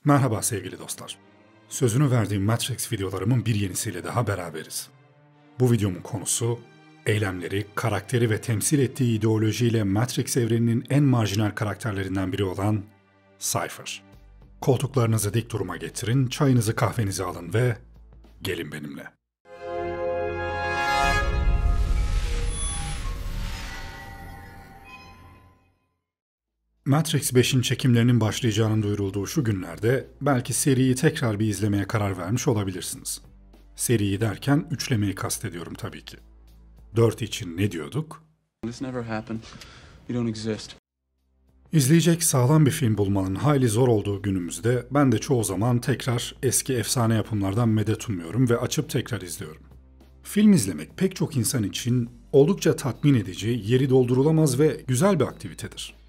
Merhaba sevgili dostlar. Sözünü verdiğim Matrix videolarımın bir yenisiyle daha beraberiz. Bu videomun konusu, eylemleri, karakteri ve temsil ettiği ideolojiyle Matrix evreninin en marjinal karakterlerinden biri olan Cypher. Koltuklarınızı dik duruma getirin, çayınızı kahvenizi alın ve gelin benimle. Matrix 5'in çekimlerinin başlayacağının duyurulduğu şu günlerde belki seriyi tekrar bir izlemeye karar vermiş olabilirsiniz. Seriyi derken üçlemeyi kastediyorum tabii ki. 4 için ne diyorduk? İzleyecek sağlam bir film bulmanın hayli zor olduğu günümüzde ben de çoğu zaman tekrar eski efsane yapımlardan medet umuyorum ve açıp tekrar izliyorum. Film izlemek pek çok insan için oldukça tatmin edici, yeri doldurulamaz ve güzel bir aktivitedir.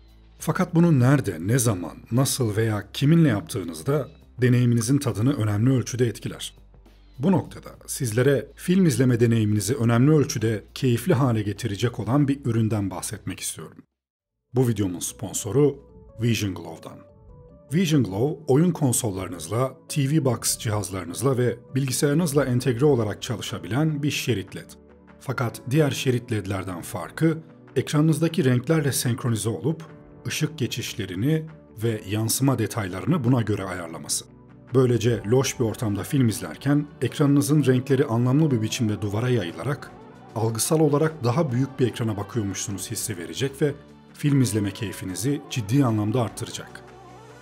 Fakat bunu nerede, ne zaman, nasıl veya kiminle yaptığınızda deneyiminizin tadını önemli ölçüde etkiler. Bu noktada sizlere film izleme deneyiminizi önemli ölçüde keyifli hale getirecek olan bir üründen bahsetmek istiyorum. Bu videomun sponsoru Vision Glow'dan. Vision Glow, oyun konsollarınızla, TV Box cihazlarınızla ve bilgisayarınızla entegre olarak çalışabilen bir şerit LED. Fakat diğer şerit LED'lerden farkı, ekranınızdaki renklerle senkronize olup, ışık geçişlerini ve yansıma detaylarını buna göre ayarlaması. Böylece loş bir ortamda film izlerken ekranınızın renkleri anlamlı bir biçimde duvara yayılarak algısal olarak daha büyük bir ekrana bakıyormuşsunuz hissi verecek ve film izleme keyfinizi ciddi anlamda arttıracak.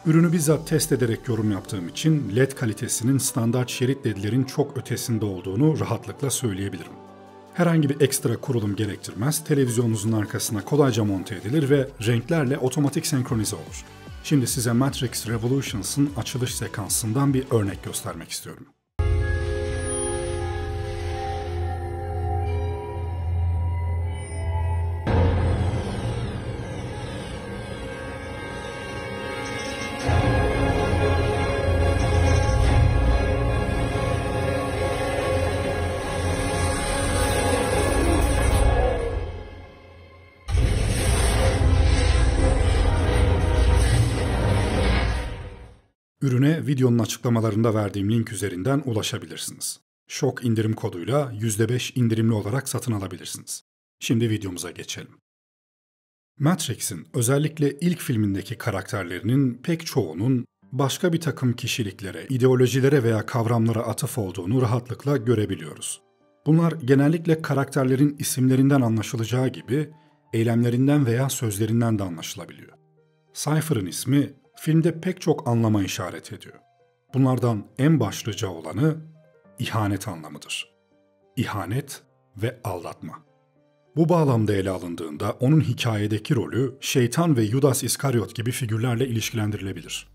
Ürünü bizzat test ederek yorum yaptığım için LED kalitesinin standart şerit LED'lerin çok ötesinde olduğunu rahatlıkla söyleyebilirim. Herhangi bir ekstra kurulum gerektirmez, televizyonunuzun arkasına kolayca monte edilir ve renklerle otomatik senkronize olur. Şimdi size Matrix Revolutions'ın açılış sekansından bir örnek göstermek istiyorum. Ürüne videonun açıklamalarında verdiğim link üzerinden ulaşabilirsiniz. Şok indirim koduyla %5 indirimli olarak satın alabilirsiniz. Şimdi videomuza geçelim. Matrix'in özellikle ilk filmindeki karakterlerinin pek çoğunun başka bir takım kişiliklere, ideolojilere veya kavramlara atıf olduğunu rahatlıkla görebiliyoruz. Bunlar genellikle karakterlerin isimlerinden anlaşılacağı gibi eylemlerinden veya sözlerinden de anlaşılabiliyor. Cypher'ın ismi filmde pek çok anlama işaret ediyor. Bunlardan en başlıca olanı ihanet anlamıdır. İhanet ve aldatma. Bu bağlamda ele alındığında onun hikayedeki rolü şeytan ve Judas İskariot gibi figürlerle ilişkilendirilebilir.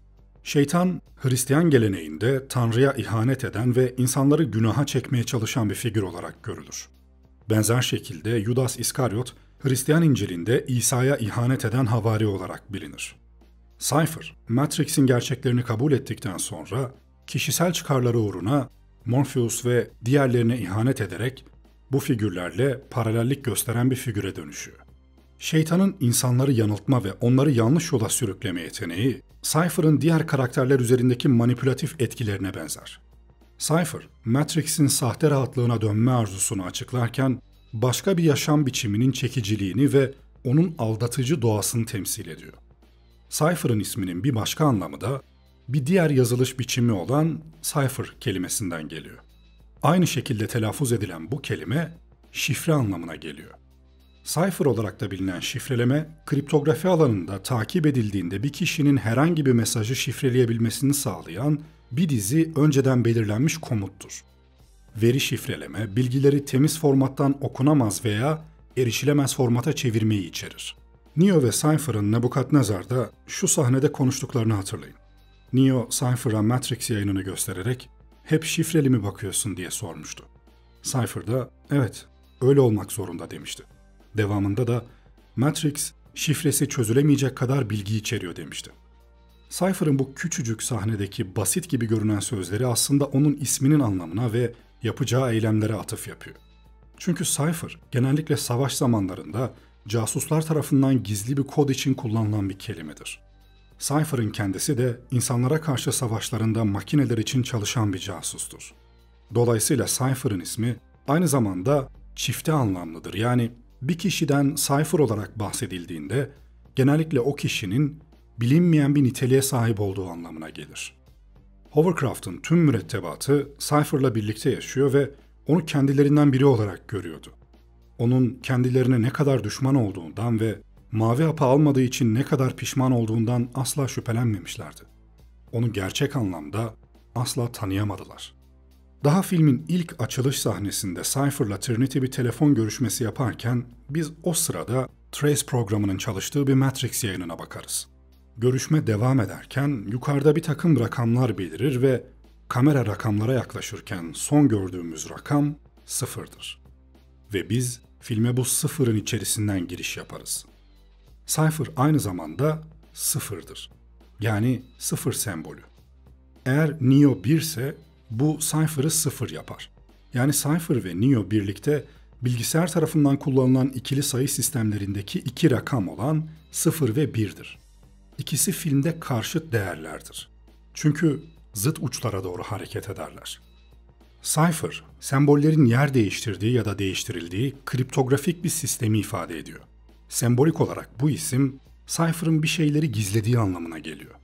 Şeytan, Hristiyan geleneğinde Tanrı'ya ihanet eden ve insanları günaha çekmeye çalışan bir figür olarak görülür. Benzer şekilde Judas İskariot, Hristiyan İncil'inde İsa'ya ihanet eden havari olarak bilinir. Cypher, Matrix'in gerçeklerini kabul ettikten sonra kişisel çıkarları uğruna Morpheus ve diğerlerine ihanet ederek bu figürlerle paralellik gösteren bir figüre dönüşüyor. Şeytanın insanları yanıltma ve onları yanlış yola sürükleme yeteneği, Cypher'ın diğer karakterler üzerindeki manipülatif etkilerine benzer. Cypher, Matrix'in sahte rahatlığına dönme arzusunu açıklarken başka bir yaşam biçiminin çekiciliğini ve onun aldatıcı doğasını temsil ediyor. Cypher'ın isminin bir başka anlamı da bir diğer yazılış biçimi olan cipher kelimesinden geliyor. Aynı şekilde telaffuz edilen bu kelime şifre anlamına geliyor. Cipher olarak da bilinen şifreleme, kriptografi alanında takip edildiğinde bir kişinin herhangi bir mesajı şifreleyebilmesini sağlayan bir dizi önceden belirlenmiş komuttur. Veri şifreleme, bilgileri temiz formattan okunamaz veya erişilemez formata çevirmeyi içerir. Neo ve Cypher'ın Nebukadnezar'da şu sahnede konuştuklarını hatırlayın. Neo, Cypher'a Matrix yayınını göstererek "Hep şifreli mi bakıyorsun?" diye sormuştu. Cypher da "Evet, öyle olmak zorunda." demişti. Devamında da "Matrix, şifresi çözülemeyecek kadar bilgi içeriyor." demişti. Cypher'ın bu küçücük sahnedeki basit gibi görünen sözleri aslında onun isminin anlamına ve yapacağı eylemlere atıf yapıyor. Çünkü Cypher genellikle savaş zamanlarında casuslar tarafından gizli bir kod için kullanılan bir kelimedir. Cypher'ın kendisi de insanlara karşı savaşlarında makineler için çalışan bir casustur. Dolayısıyla Cypher'ın ismi aynı zamanda çifte anlamlıdır. Yani bir kişiden Cypher olarak bahsedildiğinde genellikle o kişinin bilinmeyen bir niteliğe sahip olduğu anlamına gelir. Hovercraft'ın tüm mürettebatı Cypher'la birlikte yaşıyor ve onu kendilerinden biri olarak görüyordu. Onun kendilerine ne kadar düşman olduğundan ve mavi hapı almadığı için ne kadar pişman olduğundan asla şüphelenmemişlerdi. Onu gerçek anlamda asla tanıyamadılar. Daha filmin ilk açılış sahnesinde Cypher'la Trinity bir telefon görüşmesi yaparken biz o sırada Trace programının çalıştığı bir Matrix yayınına bakarız. Görüşme devam ederken yukarıda bir takım rakamlar belirir ve kamera rakamlara yaklaşırken son gördüğümüz rakam 0'dır. Ve biz filme bu 0'ın içerisinden giriş yaparız. Cypher aynı zamanda 0'dır. Yani 0 sembolü. Eğer Neo 1 ise bu Cypher'ı 0 yapar. Yani Cypher ve Neo birlikte bilgisayar tarafından kullanılan ikili sayı sistemlerindeki iki rakam olan 0 ve 1'dir. İkisi filmde karşıt değerlerdir. Çünkü zıt uçlara doğru hareket ederler. Cypher, sembollerin yer değiştirdiği ya da değiştirildiği kriptografik bir sistemi ifade ediyor. Sembolik olarak bu isim, Cypher'ın bir şeyleri gizlediği anlamına geliyor.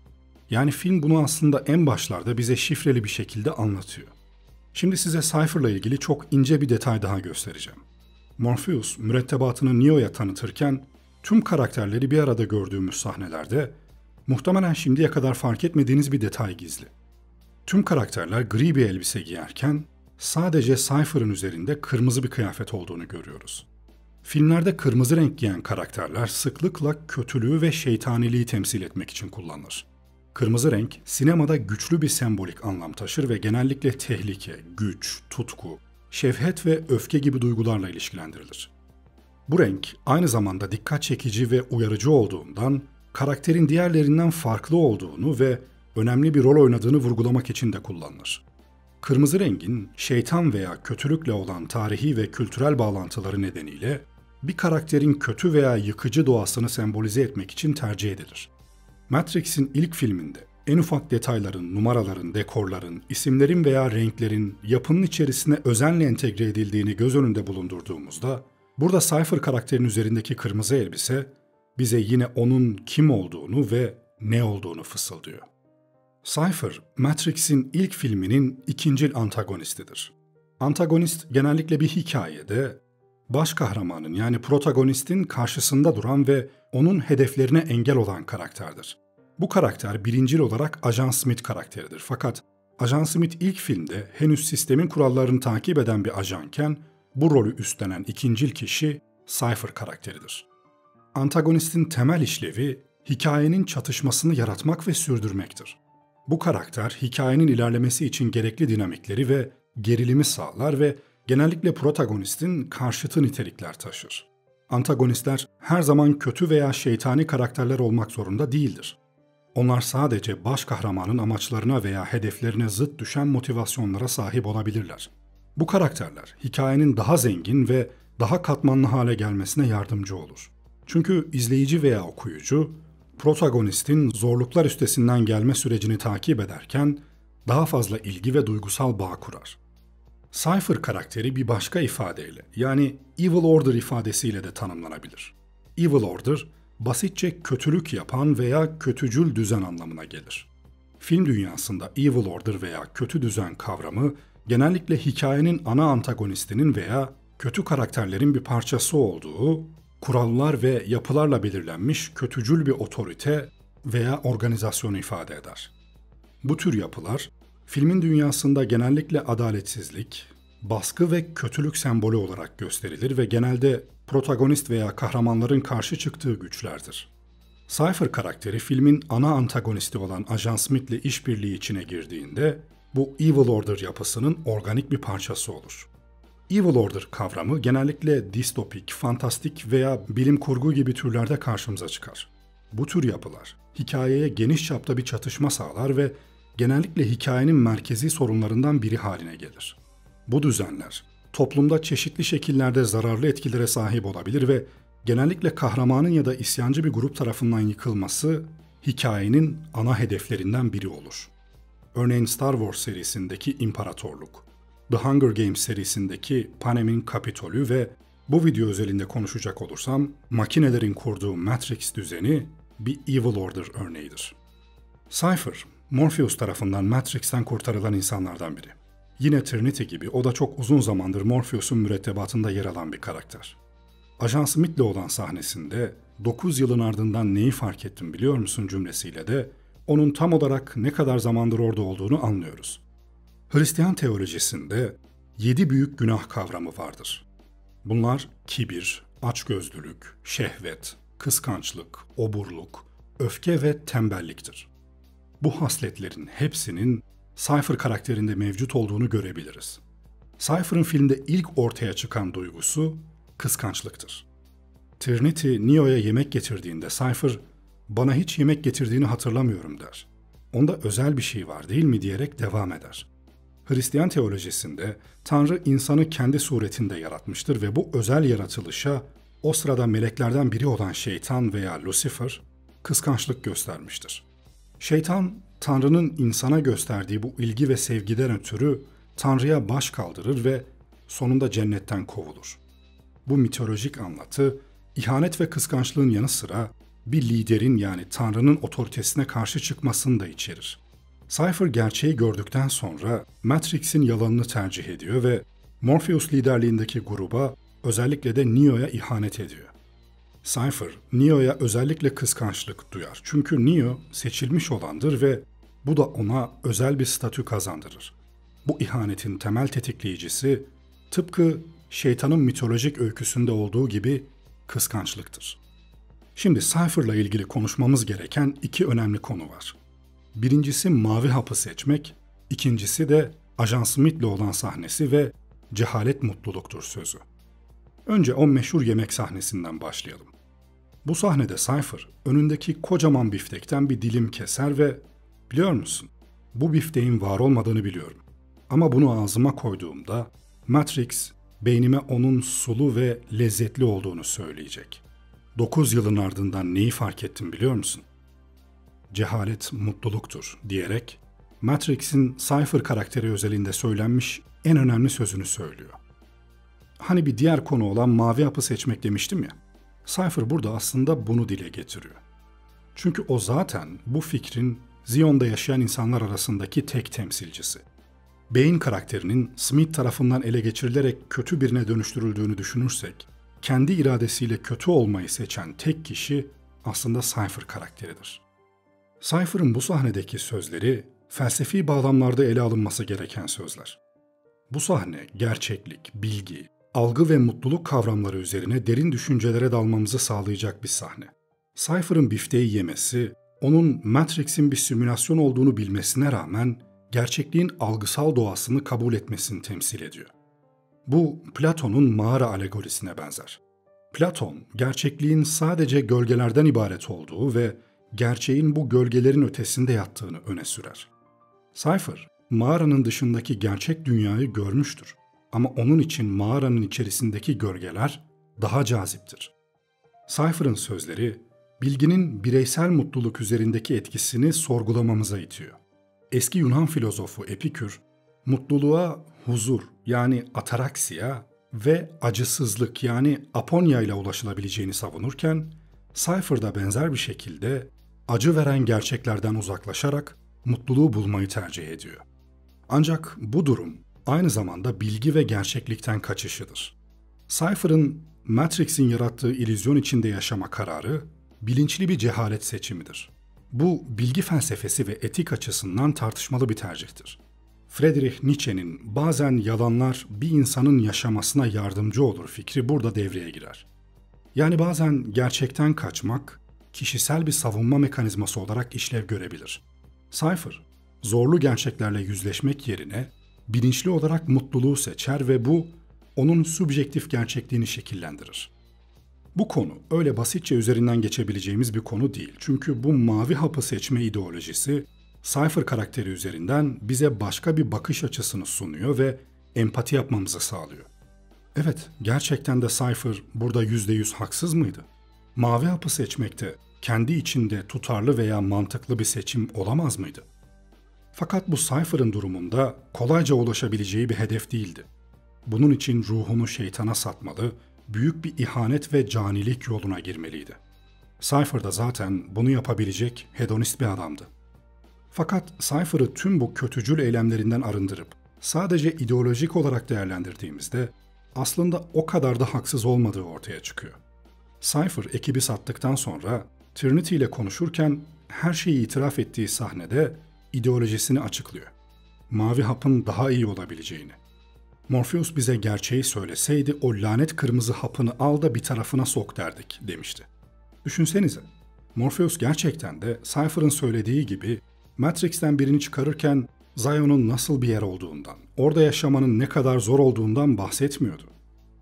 Yani film bunu aslında en başlarda bize şifreli bir şekilde anlatıyor. Şimdi size Cypher'la ilgili çok ince bir detay daha göstereceğim. Morpheus, mürettebatını Neo'ya tanıtırken tüm karakterleri bir arada gördüğümüz sahnelerde muhtemelen şimdiye kadar fark etmediğiniz bir detay gizli. Tüm karakterler gri bir elbise giyerken sadece Cypher'ın üzerinde kırmızı bir kıyafet olduğunu görüyoruz. Filmlerde kırmızı renk giyen karakterler sıklıkla kötülüğü ve şeytaniliği temsil etmek için kullanılır. Kırmızı renk sinemada güçlü bir sembolik anlam taşır ve genellikle tehlike, güç, tutku, şefkat ve öfke gibi duygularla ilişkilendirilir. Bu renk aynı zamanda dikkat çekici ve uyarıcı olduğundan karakterin diğerlerinden farklı olduğunu ve önemli bir rol oynadığını vurgulamak için de kullanılır. Kırmızı rengin şeytan veya kötülükle olan tarihi ve kültürel bağlantıları nedeniyle bir karakterin kötü veya yıkıcı doğasını sembolize etmek için tercih edilir. Matrix'in ilk filminde en ufak detayların, numaraların, dekorların, isimlerin veya renklerin yapının içerisine özenle entegre edildiğini göz önünde bulundurduğumuzda, burada Cypher karakterinin üzerindeki kırmızı elbise bize yine onun kim olduğunu ve ne olduğunu fısıldıyor. Cypher, Matrix'in ilk filminin ikincil antagonistidir. Antagonist genellikle bir hikayede baş kahramanın yani protagonistin karşısında duran ve onun hedeflerine engel olan karakterdir. Bu karakter birincil olarak Ajan Smith karakteridir. Fakat Ajan Smith ilk filmde henüz sistemin kurallarını takip eden bir ajanken bu rolü üstlenen ikincil kişi Cypher karakteridir. Antagonistin temel işlevi hikayenin çatışmasını yaratmak ve sürdürmektir. Bu karakter hikayenin ilerlemesi için gerekli dinamikleri ve gerilimi sağlar ve genellikle protagonistin karşıtı nitelikler taşır. Antagonistler her zaman kötü veya şeytani karakterler olmak zorunda değildir. Onlar sadece baş kahramanın amaçlarına veya hedeflerine zıt düşen motivasyonlara sahip olabilirler. Bu karakterler hikayenin daha zengin ve daha katmanlı hale gelmesine yardımcı olur. Çünkü izleyici veya okuyucu, protagonistin zorluklar üstesinden gelme sürecini takip ederken daha fazla ilgi ve duygusal bağ kurar. Cypher karakteri bir başka ifadeyle, yani Evil Order ifadesiyle de tanımlanabilir. Evil Order, basitçe kötülük yapan veya kötücül düzen anlamına gelir. Film dünyasında Evil Order veya kötü düzen kavramı genellikle hikayenin ana antagonistinin veya kötü karakterlerin bir parçası olduğu, kurallar ve yapılarla belirlenmiş kötücül bir otorite veya organizasyonu ifade eder. Bu tür yapılar, filmin dünyasında genellikle adaletsizlik, baskı ve kötülük sembolü olarak gösterilir ve genelde protagonist veya kahramanların karşı çıktığı güçlerdir. Cypher karakteri filmin ana antagonisti olan Ajan Smith'le işbirliği içine girdiğinde bu Evil Order yapısının organik bir parçası olur. Evil Order kavramı genellikle distopik, fantastik veya bilim kurgu gibi türlerde karşımıza çıkar. Bu tür yapılar hikayeye geniş çapta bir çatışma sağlar ve genellikle hikayenin merkezi sorunlarından biri haline gelir. Bu düzenler toplumda çeşitli şekillerde zararlı etkilere sahip olabilir ve genellikle kahramanın ya da isyancı bir grup tarafından yıkılması hikayenin ana hedeflerinden biri olur. Örneğin Star Wars serisindeki İmparatorluk, The Hunger Games serisindeki Panem'in Kapitolü ve bu video özelinde konuşacak olursam, makinelerin kurduğu Matrix düzeni bir Evil Order örneğidir. Cypher, Morpheus tarafından Matrix'ten kurtarılan insanlardan biri. Yine Trinity gibi o da çok uzun zamandır Morpheus'un mürettebatında yer alan bir karakter. Ajan Smith'le olan sahnesinde 9 yılın ardından neyi fark ettim biliyor musun cümlesiyle de onun tam olarak ne kadar zamandır orada olduğunu anlıyoruz. Hristiyan teolojisinde 7 büyük günah kavramı vardır. Bunlar kibir, açgözlülük, şehvet, kıskançlık, oburluk, öfke ve tembelliktir. Bu hasletlerin hepsinin Cypher karakterinde mevcut olduğunu görebiliriz. Cypher'ın filmde ilk ortaya çıkan duygusu kıskançlıktır. Trinity Neo'ya yemek getirdiğinde Cypher, "Bana hiç yemek getirdiğini hatırlamıyorum." der. "Onda özel bir şey var değil mi?" diyerek devam eder. Hristiyan teolojisinde Tanrı insanı kendi suretinde yaratmıştır ve bu özel yaratılışa o sırada meleklerden biri olan şeytan veya Lucifer kıskançlık göstermiştir. Şeytan, Tanrı'nın insana gösterdiği bu ilgi ve sevgiden ötürü Tanrı'ya baş kaldırır ve sonunda cennetten kovulur. Bu mitolojik anlatı, ihanet ve kıskançlığın yanı sıra bir liderin yani Tanrı'nın otoritesine karşı çıkmasını da içerir. Cypher gerçeği gördükten sonra Matrix'in yalanını tercih ediyor ve Morpheus liderliğindeki gruba, özellikle de Neo'ya ihanet ediyor. Cypher, Neo'ya özellikle kıskançlık duyar. Çünkü Neo seçilmiş olandır ve bu da ona özel bir statü kazandırır. Bu ihanetin temel tetikleyicisi tıpkı şeytanın mitolojik öyküsünde olduğu gibi kıskançlıktır. Şimdi Cypher'la ilgili konuşmamız gereken iki önemli konu var. Birincisi mavi hapı seçmek, ikincisi de Ajan Smith'le olan sahnesi ve cehalet mutluluktur sözü. Önce o meşhur yemek sahnesinden başlayalım. Bu sahnede Cypher önündeki kocaman biftekten bir dilim keser ve "Biliyor musun? Bu bifteğin var olmadığını biliyorum. Ama bunu ağzıma koyduğumda Matrix beynime onun sulu ve lezzetli olduğunu söyleyecek. 9 yılın ardından neyi fark ettim biliyor musun? Cehalet mutluluktur" diyerek Matrix'in Cypher karakteri özelinde söylenmiş en önemli sözünü söylüyor. Hani bir diğer konu olan mavi hapı seçmek demiştim ya. Cypher burada aslında bunu dile getiriyor. Çünkü o zaten bu fikrin Zion'da yaşayan insanlar arasındaki tek temsilcisi. Bane karakterinin Smith tarafından ele geçirilerek kötü birine dönüştürüldüğünü düşünürsek, kendi iradesiyle kötü olmayı seçen tek kişi aslında Cypher karakteridir. Cypher'ın bu sahnedeki sözleri felsefi bağlamlarda ele alınması gereken sözler. Bu sahne gerçeklik, bilgi, algı ve mutluluk kavramları üzerine derin düşüncelere dalmamızı sağlayacak bir sahne. Cypher'ın bifteği yemesi, onun Matrix'in bir simülasyon olduğunu bilmesine rağmen gerçekliğin algısal doğasını kabul etmesini temsil ediyor. Bu Platon'un mağara alegorisine benzer. Platon, gerçekliğin sadece gölgelerden ibaret olduğu ve gerçeğin bu gölgelerin ötesinde yattığını öne sürer. Cypher, mağaranın dışındaki gerçek dünyayı görmüştür. Ama onun için mağaranın içerisindeki gölgeler daha caziptir. Cypher'ın sözleri, bilginin bireysel mutluluk üzerindeki etkisini sorgulamamıza itiyor. Eski Yunan filozofu Epikür, mutluluğa huzur yani ataraksiya ve acısızlık yani aponya ile ulaşılabileceğini savunurken, Cypher da benzer bir şekilde acı veren gerçeklerden uzaklaşarak mutluluğu bulmayı tercih ediyor. Ancak bu durum aynı zamanda bilgi ve gerçeklikten kaçışıdır. Cypher'ın Matrix'in yarattığı illüzyon içinde yaşama kararı bilinçli bir cehalet seçimidir. Bu bilgi felsefesi ve etik açısından tartışmalı bir tercihtir. Friedrich Nietzsche'nin bazen yalanlar bir insanın yaşamasına yardımcı olur fikri burada devreye girer. Yani bazen gerçekten kaçmak kişisel bir savunma mekanizması olarak işlev görebilir. Cypher, zorlu gerçeklerle yüzleşmek yerine bilinçli olarak mutluluğu seçer ve bu onun subjektif gerçekliğini şekillendirir. Bu konu öyle basitçe üzerinden geçebileceğimiz bir konu değil. Çünkü bu mavi hapı seçme ideolojisi Cypher karakteri üzerinden bize başka bir bakış açısını sunuyor ve empati yapmamızı sağlıyor. Evet, gerçekten de Cypher burada %100 haksız mıydı? Mavi hapı seçmekte kendi içinde tutarlı veya mantıklı bir seçim olamaz mıydı? Fakat bu Cypher'ın durumunda kolayca ulaşabileceği bir hedef değildi. Bunun için ruhunu şeytana satmalı, büyük bir ihanet ve canilik yoluna girmeliydi. Cypher da zaten bunu yapabilecek hedonist bir adamdı. Fakat Cypher'ı tüm bu kötücül eylemlerinden arındırıp sadece ideolojik olarak değerlendirdiğimizde aslında o kadar da haksız olmadığı ortaya çıkıyor. Cypher ekibi sattıktan sonra Trinity ile konuşurken her şeyi itiraf ettiği sahnede ideolojisini açıklıyor. Mavi hapın daha iyi olabileceğini. Morpheus bize gerçeği söyleseydi o lanet kırmızı hapını al da bir tarafına sok derdik demişti. Düşünsenize, Morpheus gerçekten de Cypher'ın söylediği gibi Matrix'ten birini çıkarırken Zion'un nasıl bir yer olduğundan, orada yaşamanın ne kadar zor olduğundan bahsetmiyordu.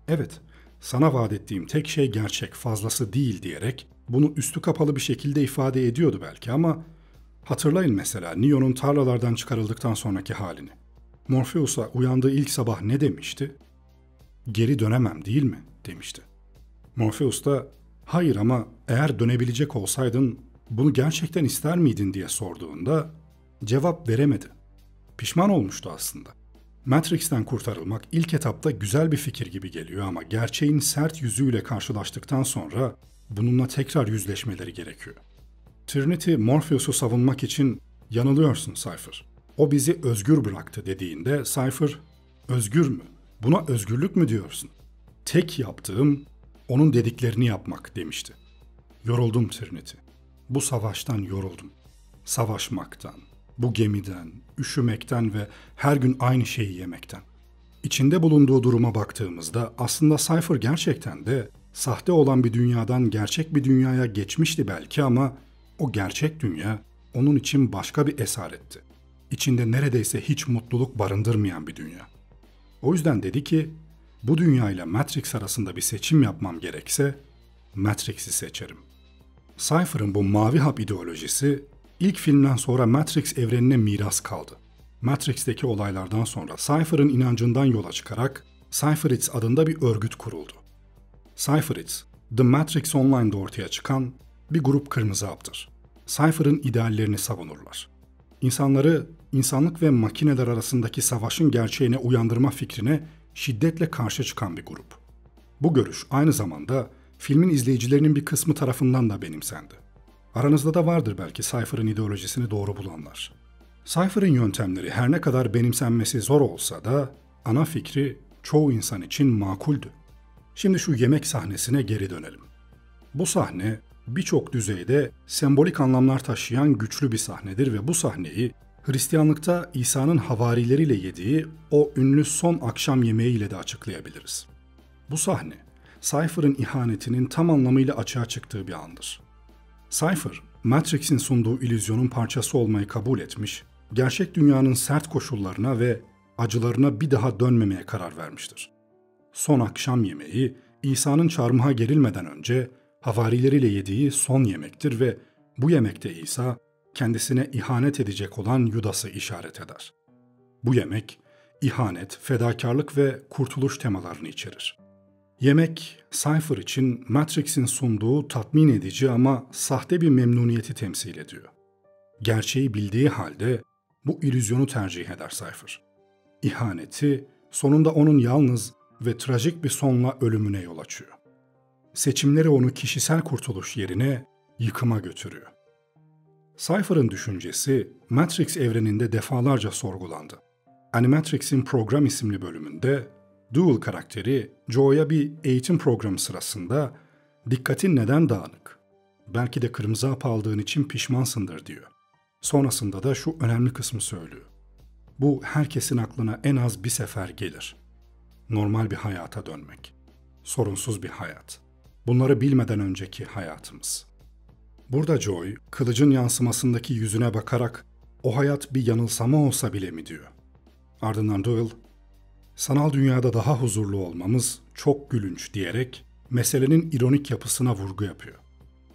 Evet, sana vaat ettiğim tek şey gerçek, fazlası değil diyerek bunu üstü kapalı bir şekilde ifade ediyordu belki ama hatırlayın mesela Neo'nun tarlalardan çıkarıldıktan sonraki halini. Morpheus'a uyandığı ilk sabah ne demişti? Geri dönemem değil mi? Demişti. Morpheus da hayır ama eğer dönebilecek olsaydın bunu gerçekten ister miydin diye sorduğunda cevap veremedi. Pişman olmuştu aslında. Matrix'ten kurtarılmak ilk etapta güzel bir fikir gibi geliyor ama gerçeğin sert yüzüyle karşılaştıktan sonra bununla tekrar yüzleşmeleri gerekiyor. Trinity Morpheus'u savunmak için yanılıyorsun Cypher. O bizi özgür bıraktı dediğinde Cypher, özgür mü? Buna özgürlük mü diyorsun? Tek yaptığım onun dediklerini yapmak demişti. Yoruldum Trinity. Bu savaştan yoruldum. Savaşmaktan, bu gemiden, üşümekten ve her gün aynı şeyi yemekten. İçinde bulunduğu duruma baktığımızda aslında Cypher gerçekten de sahte olan bir dünyadan gerçek bir dünyaya geçmişti belki ama o gerçek dünya onun için başka bir esaretti. İçinde neredeyse hiç mutluluk barındırmayan bir dünya. O yüzden dedi ki, bu dünya ile Matrix arasında bir seçim yapmam gerekse Matrix'i seçerim. Cypher'ın bu mavi hap ideolojisi ilk filmden sonra Matrix evrenine miras kaldı. Matrix'teki olaylardan sonra Cypher'ın inancından yola çıkarak Cypherits adında bir örgüt kuruldu. Cypherits, The Matrix Online'da ortaya çıkan bir grup kırmızı haptır. Cypher'ın ideallerini savunurlar. İnsanları, insanlık ve makineler arasındaki savaşın gerçeğine uyandırma fikrine şiddetle karşı çıkan bir grup. Bu görüş aynı zamanda filmin izleyicilerinin bir kısmı tarafından da benimsendi. Aranızda da vardır belki Cypher'ın ideolojisini doğru bulanlar. Cypher'ın yöntemleri her ne kadar benimsenmesi zor olsa da ana fikri çoğu insan için makuldü. Şimdi şu yemek sahnesine geri dönelim. Bu sahne birçok düzeyde sembolik anlamlar taşıyan güçlü bir sahnedir ve bu sahneyi Hristiyanlıkta İsa'nın havarileriyle yediği o ünlü son akşam yemeğiyle de açıklayabiliriz. Bu sahne, Cypher'ın ihanetinin tam anlamıyla açığa çıktığı bir andır. Cypher, Matrix'in sunduğu illüzyonun parçası olmayı kabul etmiş, gerçek dünyanın sert koşullarına ve acılarına bir daha dönmemeye karar vermiştir. Son akşam yemeği, İsa'nın çarmıha gerilmeden önce havarileriyle yediği son yemektir ve bu yemekte İsa, kendisine ihanet edecek olan Yudas'ı işaret eder. Bu yemek, ihanet, fedakarlık ve kurtuluş temalarını içerir. Yemek, Cypher için Matrix'in sunduğu tatmin edici ama sahte bir memnuniyeti temsil ediyor. Gerçeği bildiği halde bu illüzyonu tercih eder Cypher. İhaneti, sonunda onun yalnız ve trajik bir sonla ölümüne yol açıyor. Seçimleri onu kişisel kurtuluş yerine yıkıma götürüyor. Cypher'ın düşüncesi Matrix evreninde defalarca sorgulandı. Animatrix'in Program isimli bölümünde Dual karakteri Joe'ya bir eğitim programı sırasında "Dikkatin neden dağınık? Belki de kırmızı hap aldığın için pişmansındır" diyor. Sonrasında da şu önemli kısmı söylüyor. Bu herkesin aklına en az bir sefer gelir. Normal bir hayata dönmek. Sorunsuz bir hayat. Bunları bilmeden önceki hayatımız. Burada Joy, kılıcın yansımasındaki yüzüne bakarak o hayat bir yanılsama olsa bile mi diyor. Ardından Dual, sanal dünyada daha huzurlu olmamız çok gülünç diyerek meselenin ironik yapısına vurgu yapıyor.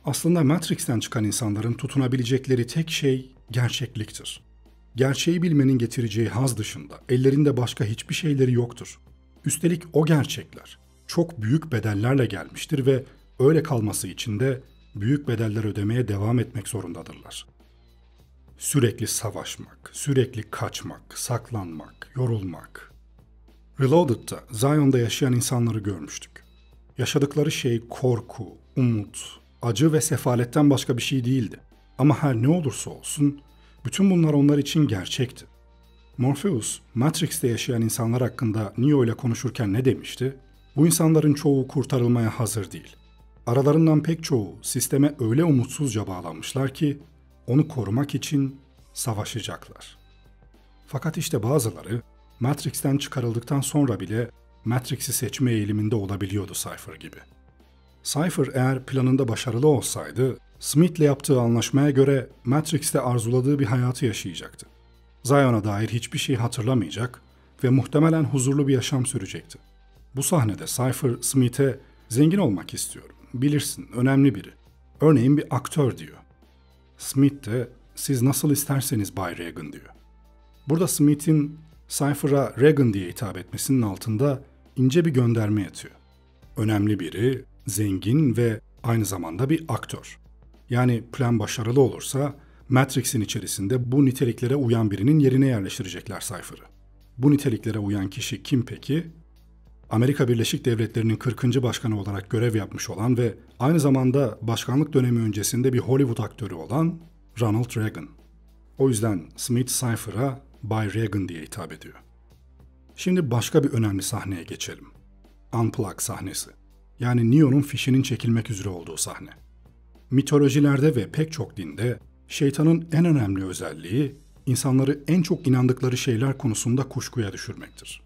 Aslında Matrix'ten çıkan insanların tutunabilecekleri tek şey gerçekliktir. Gerçeği bilmenin getireceği haz dışında ellerinde başka hiçbir şeyleri yoktur. Üstelik o gerçekler çok büyük bedellerle gelmiştir ve öyle kalması için de büyük bedeller ödemeye devam etmek zorundadırlar. Sürekli savaşmak, sürekli kaçmak, saklanmak, yorulmak. Reloaded'da Zion'da yaşayan insanları görmüştük. Yaşadıkları şey korku, umut, acı ve sefaletten başka bir şey değildi. Ama her ne olursa olsun, bütün bunlar onlar için gerçekti. Morpheus, Matrix'te yaşayan insanlar hakkında Neo ile konuşurken ne demişti? Bu insanların çoğu kurtarılmaya hazır değil. Aralarından pek çoğu sisteme öyle umutsuzca bağlanmışlar ki onu korumak için savaşacaklar. Fakat işte bazıları Matrix'ten çıkarıldıktan sonra bile Matrix'i seçme eğiliminde olabiliyordu Cypher gibi. Cypher eğer planında başarılı olsaydı, Smith'le yaptığı anlaşmaya göre Matrix'te arzuladığı bir hayatı yaşayacaktı. Zion'a dair hiçbir şey hatırlamayacak ve muhtemelen huzurlu bir yaşam sürecekti. Bu sahnede Cypher Smith'e "Zengin olmak istiyorum, bilirsin, önemli biri. Örneğin bir aktör" diyor. Smith de "Siz nasıl isterseniz Bay Reagan" diyor. Burada Smith'in Cypher'a Reagan diye hitap etmesinin altında ince bir gönderme yatıyor. Önemli biri, zengin ve aynı zamanda bir aktör. Yani plan başarılı olursa Matrix'in içerisinde bu niteliklere uyan birinin yerine yerleştirecekler Cypher'ı. Bu niteliklere uyan kişi kim peki? Amerika Birleşik Devletleri'nin 40. başkanı olarak görev yapmış olan ve aynı zamanda başkanlık dönemi öncesinde bir Hollywood aktörü olan Ronald Reagan. O yüzden Smith Cypher'a Bay Reagan diye hitap ediyor. Şimdi başka bir önemli sahneye geçelim. Unplug sahnesi. Yani Neo'nun fişinin çekilmek üzere olduğu sahne. Mitolojilerde ve pek çok dinde şeytanın en önemli özelliği insanları en çok inandıkları şeyler konusunda kuşkuya düşürmektir.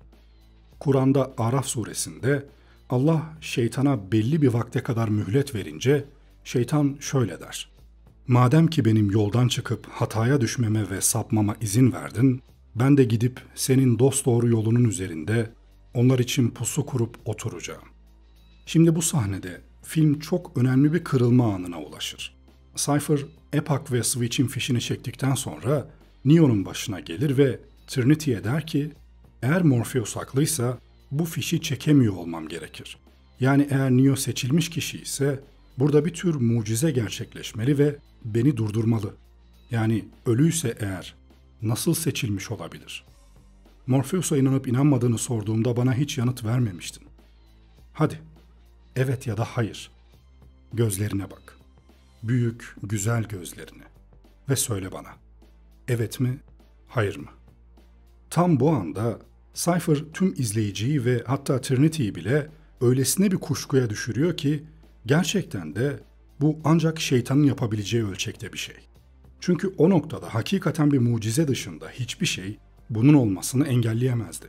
Kur'an'da Araf suresinde Allah şeytana belli bir vakte kadar mühlet verince şeytan şöyle der: "Madem ki benim yoldan çıkıp hataya düşmeme ve sapmama izin verdin, ben de gidip senin dosdoğru yolunun üzerinde onlar için pusu kurup oturacağım." Şimdi bu sahnede film çok önemli bir kırılma anına ulaşır. Cypher, Epoch ve Switch'in fişini çektikten sonra Neo'nun başına gelir ve Trinity'ye der ki, eğer Morpheus haklıysa bu fişi çekemiyor olmam gerekir. Yani eğer Neo seçilmiş kişi ise burada bir tür mucize gerçekleşmeli ve beni durdurmalı. Yani ölüyse eğer nasıl seçilmiş olabilir? Morpheus'a inanıp inanmadığını sorduğumda bana hiç yanıt vermemiştin. Hadi, evet ya da hayır. Gözlerine bak. Büyük, güzel gözlerine. Ve söyle bana. Evet mi, hayır mı? Tam bu anda Cypher tüm izleyiciyi ve hatta Trinity'yi bile öylesine bir kuşkuya düşürüyor ki gerçekten de bu ancak şeytanın yapabileceği ölçekte bir şey. Çünkü o noktada hakikaten bir mucize dışında hiçbir şey bunun olmasını engelleyemezdi.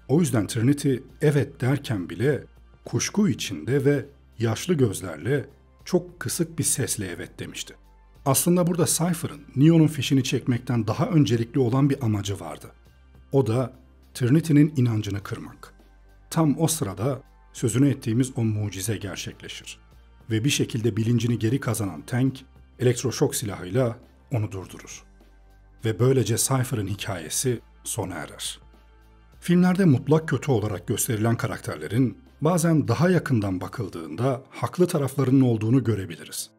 O yüzden Trinity evet derken bile kuşku içinde ve yaşlı gözlerle çok kısık bir sesle evet demişti. Aslında burada Cypher'ın Neo'nun fişini çekmekten daha öncelikli olan bir amacı vardı. O da Trinity'nin inancını kırmak. Tam o sırada sözünü ettiğimiz o mucize gerçekleşir. Ve bir şekilde bilincini geri kazanan Tank, elektroşok silahıyla onu durdurur. Ve böylece Cypher'ın hikayesi sona erer. Filmlerde mutlak kötü olarak gösterilen karakterlerin bazen daha yakından bakıldığında haklı taraflarının olduğunu görebiliriz.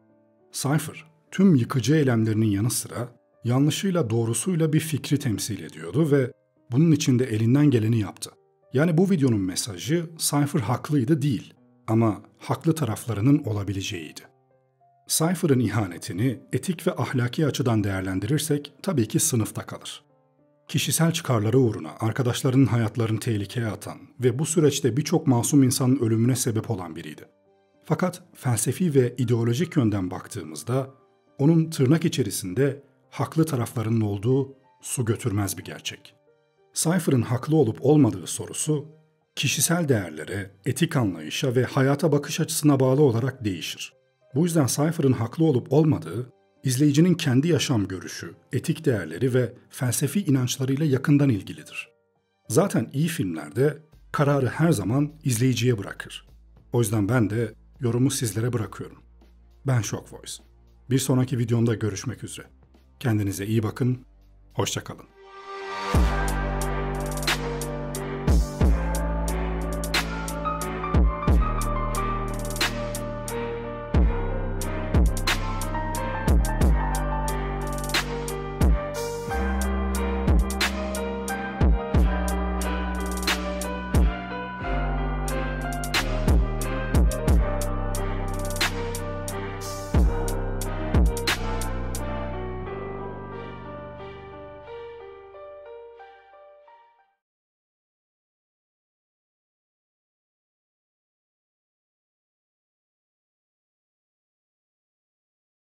Cypher, tüm yıkıcı eylemlerinin yanı sıra yanlışıyla doğrusuyla bir fikri temsil ediyordu ve bunun için de elinden geleni yaptı. Yani bu videonun mesajı Cypher haklıydı değil ama haklı taraflarının olabileceğiydi. Cypher'ın ihanetini etik ve ahlaki açıdan değerlendirirsek tabii ki sınıfta kalır. Kişisel çıkarları uğruna arkadaşlarının hayatlarını tehlikeye atan ve bu süreçte birçok masum insanın ölümüne sebep olan biriydi. Fakat felsefi ve ideolojik yönden baktığımızda onun tırnak içerisinde haklı taraflarının olduğu su götürmez bir gerçek. Cypher'ın haklı olup olmadığı sorusu kişisel değerlere, etik anlayışa ve hayata bakış açısına bağlı olarak değişir. Bu yüzden Cypher'ın haklı olup olmadığı, izleyicinin kendi yaşam görüşü, etik değerleri ve felsefi inançlarıyla yakından ilgilidir. Zaten iyi filmlerde kararı her zaman izleyiciye bırakır. O yüzden ben de yorumu sizlere bırakıyorum. Ben Shock Voice. Bir sonraki videomda görüşmek üzere. Kendinize iyi bakın, hoşça kalın.